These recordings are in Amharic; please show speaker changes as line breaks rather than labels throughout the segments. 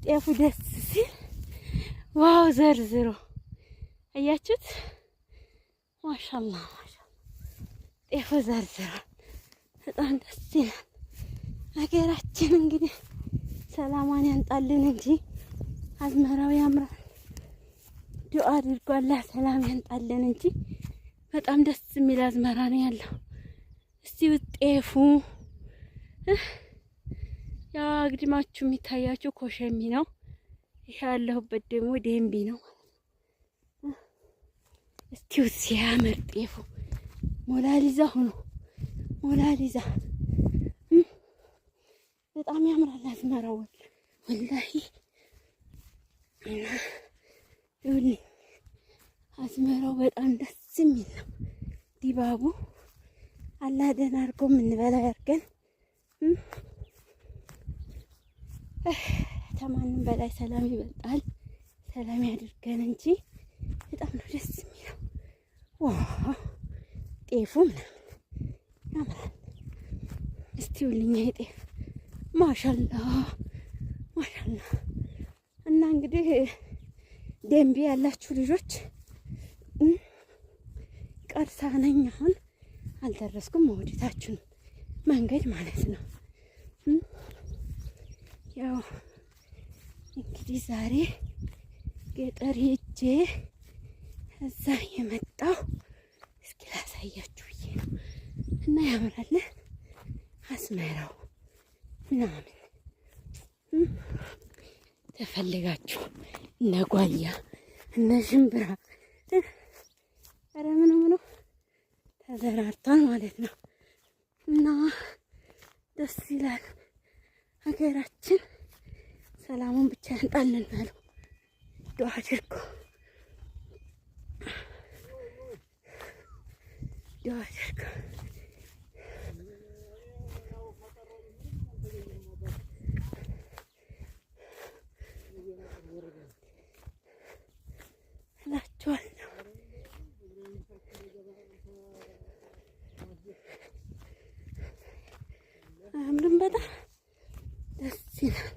ጤፉ ደስ ሲል ዋው ዘርዝሮ አያችሁት? ማሻአላህ ጤፉ ዘርዝሮ በጣም ደስ ይላል። ሀገራችን እንግዲህ ሰላሟን ያንጣልን እንጂ አዝመራው ያምራል። ዱአ አድርጓላ ሰላም ያንጣልን እንጂ በጣም ደስ የሚል አዝመራ ነው ያለው። እስቲ ጤፉ ያ አግድማችሁ የሚታያችሁ ኮሸሚ ነው። ይሄ ያለሁበት ደግሞ ደንቢ ነው። እስቲ ሲያምር ጤፉ ሞላሊዛ ሆኖ ሞላሊዛ በጣም ያምራል አዝመራው ወላሂ። አዝመራው በጣም ደስ የሚል ነው። ዲባቡ አላህ ደህና አድርጎ የምንበላ ያድርገን። ከማንም በላይ ሰላም ይበልጣል። ሰላም ያድርገን እንጂ በጣም ነው ደስ የሚለው። ዋው ጤፉ ምናምን ያምራል። እስቲ ውልኛ ጤፍ ማሻአላህ ማሻአላህ። እና እንግዲህ ደንቢ ያላችሁ ልጆች ቀርሳ ነኝ አሁን አልደረስኩም። መውደታችሁን መንገድ ማለት ነው። ያው እንግዲህ ዛሬ ገጠር ሄጄ እዛ የመጣው እስኪ ላሳያችሁ ብዬ ነው። እና ያምራል አዝመራው ምናምን ተፈልጋችሁ እነ ጓያ እነ ሽምብራ ኧረ ምኑ ተዘራርቷል ማለት ነው። እና ደስ ይላል። ሀገራችን ሰላሙን ብቻ ያንጣልን በሉ። ዱአ አድርጉ ዱአ አድርጉ። እላችኋለሁ አያምርም? በጣም ደስ ይላል።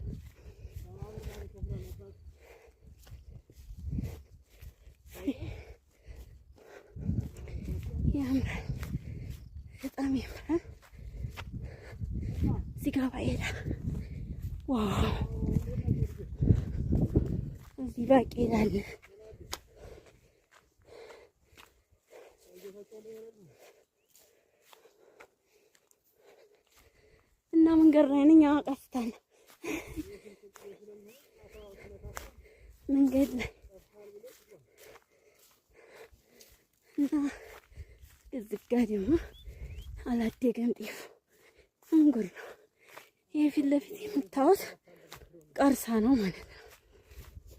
ያምራል፣ በጣም ያምራል። እዚህ ጋር ባቄላ ዋው! እዚህ ባቄላ አለ። እና መንገድ ላይ ነኝ። አውቃስታል መንገድ ላይ እና እዚህ ጋር ደግሞ አላደገም ጤፉ እንጉር ነው። ይሄ ፊት ለፊት የምታዩት ቀርሳ ነው ማለት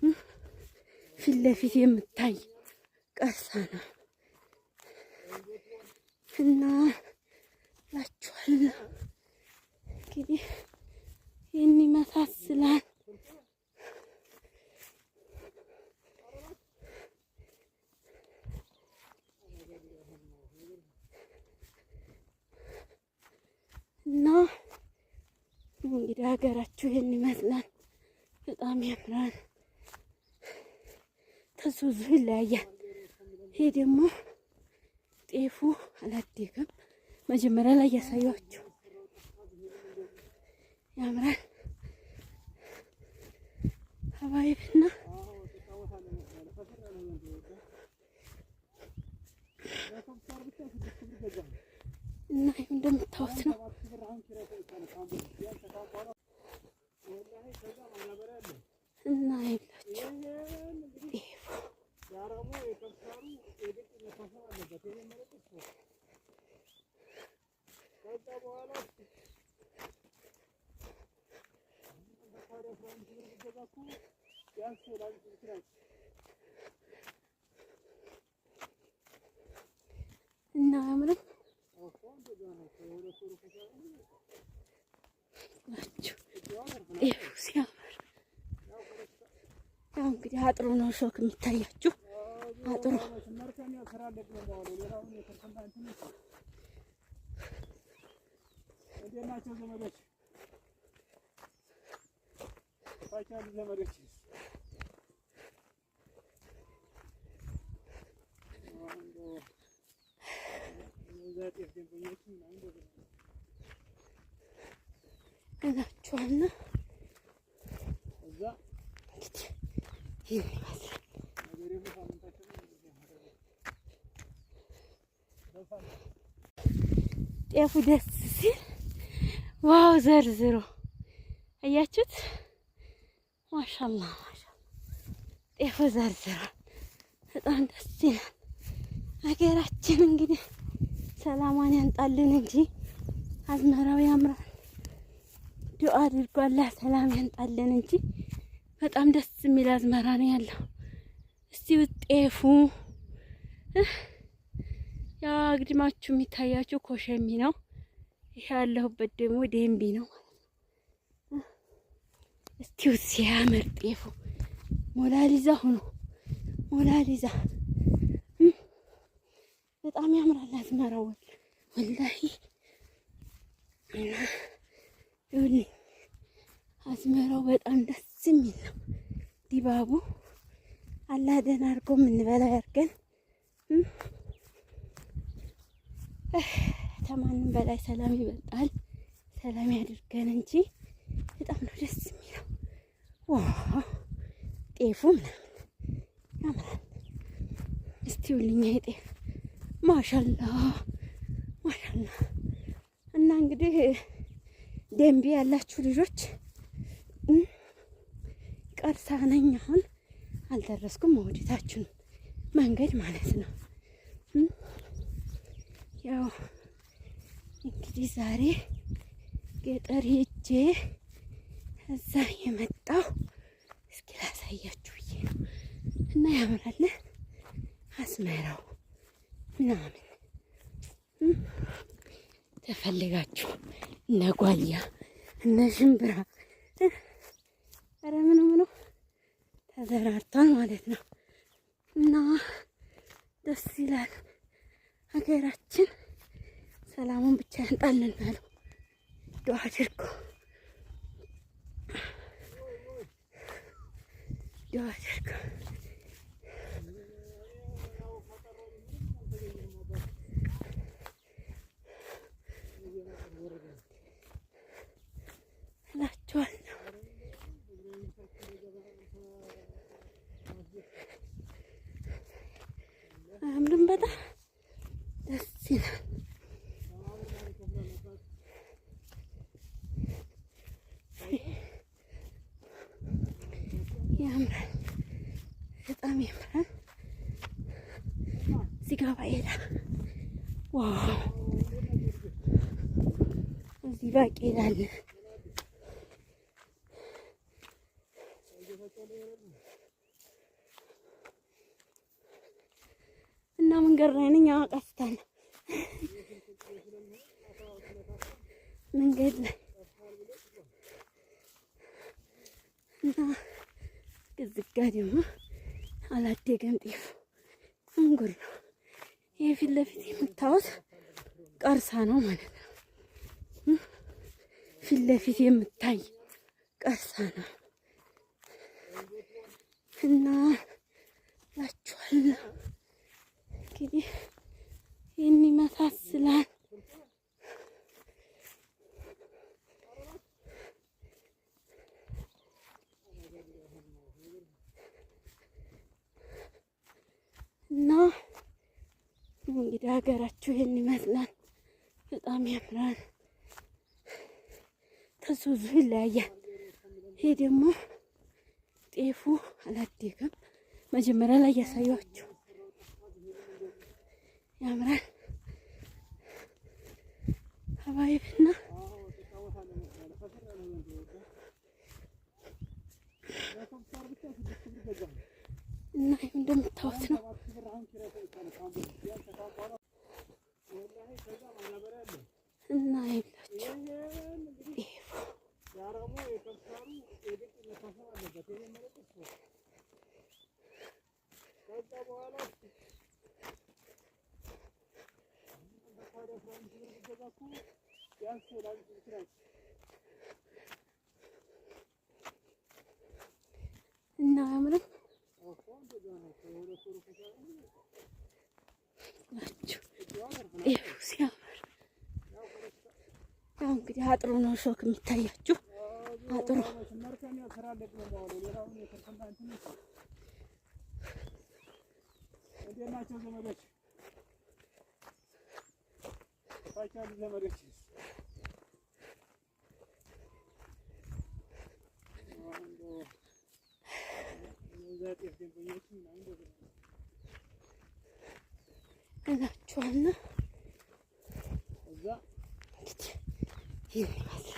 ነው። ፊት ለፊት የምታይ ቀርሳ ነው እና ላችኋለሁ እንግዲህ ይህን ይመሳስላል። እና እንግዲህ ሀገራችሁ ይህን ይመስላል። በጣም ያምራል። ተዙዙ ይለያያል። ይሄ ደግሞ ጤፉ አላደገም። መጀመሪያ ላይ ያሳያችሁ ያምራል። ሀባይብና እና ይሄ እንደምታዩት ነው። እና ይላችሁ ጤፉ እና አያምርም? ናችሁ ጤፉ ሲያምር። ያው እንግዲህ አጥሩ ነው ሾክ የሚታያችሁ አጥሩ። እላችኋለሁ። እንግዲህ ይህን ይመስላል። ጤፉ ደስ ሲል ዋው! ዘርዝሮ አያችሁት? ማሻአላህ ማሻአላህ ጤፉ ዘርዝሯል። በጣም ደስ ይላል። ሀገራችን እንግዲህ ሰላሟን ያንጣልን እንጂ አዝመራው ያምራል። ዱአ አድርጓላ ሰላም ያንጣልን እንጂ በጣም ደስ የሚል አዝመራ ነው ያለው። እስቲ ጤፉ ያ አግድማችሁ የሚታያችሁ ኮሸሚ ነው። ይሄ ያለሁበት ደግሞ ደንቢ ነው። እስቲው ሲያምር ጤፉ ሞላሊዛ ሆኖ ሞላሊዛ በጣም ያምራል አዝመራው ወላሂ። ይኸውልኝ አዝመራው በጣም ደስ የሚል ነው። ዲባቡ አላህ ደህና አድርጎ የምንበላ ያድርገን። ከማንም በላይ ሰላም ይበልጣል። ሰላም ያድርገን እንጂ በጣም ነው ደስ የሚለው። ዋው ጤፉ ምናምን ያምራል። እስቲ ይኸውልኝ ይሄ ጤፍ ማሻአላህ ማሻአላህ። እና እንግዲህ ደንቢ ያላችሁ ልጆች ቀርሳ ነኝ አሁን አልደረስኩም። መውደታችሁን መንገድ ማለት ነው። ያው እንግዲህ ዛሬ ገጠር ሄጄ እዛ የመጣው እስኪ ላሳያችሁ ብዬ ነው። እና ያምራል አዝመራው ምናምን ተፈልጋችሁ እነ ጓያ እነ ሽምብራ ኧረ ምኑ ተዘራርቷል ማለት ነው። እና ደስ ይላል። ሀገራችን ሰላሙን ብቻ ያንጣልን በሉ። ዱአ አድርጉ ዱአ አድርጉ። እላችኋለሁ አያምርም? በጣም ደስ ይላል። ያምራል፣ በጣም ያምራል። እዚህ ጋር ባቄላ ዋው! እዚህ ባቄላ አለ። እና መንገድ ላይ ነኝ። ቀስታለሁ መንገድ ላይ እና እዚህ ጋ ደግሞ አላደገም ጤፉ እንጉር ነው። ይሄ ፊት ለፊት የምታዩት ቀርሳ ነው ማለት ነው። ፊት ለፊት የምታይ ቀርሳ ነው እና ላችኋለሁ እንግዲህ ይህን ይመሳስላል። እና እንግዲህ ሀገራችሁ ይሄን ይመስላል። በጣም ያምራል። ተሱዙ ይለያያል። ይሄ ደግሞ ጤፉ አላደገም። መጀመሪያ ላይ ያሳያችሁ ያምራል። ሀባይብና እና ይሄ እንደምታዩት ነው። እና ይብላችሁ ነው አያምርም? ይኸው ሲያምር። ያው እንግዲህ አጥሩ ነው ሾክ የሚታያችሁ አጥሩ
ናቸው ዘመዶች ታቻሉ ዘመዶች
እላችኋለሁ።
እዛ
ይሄን ይመስላል።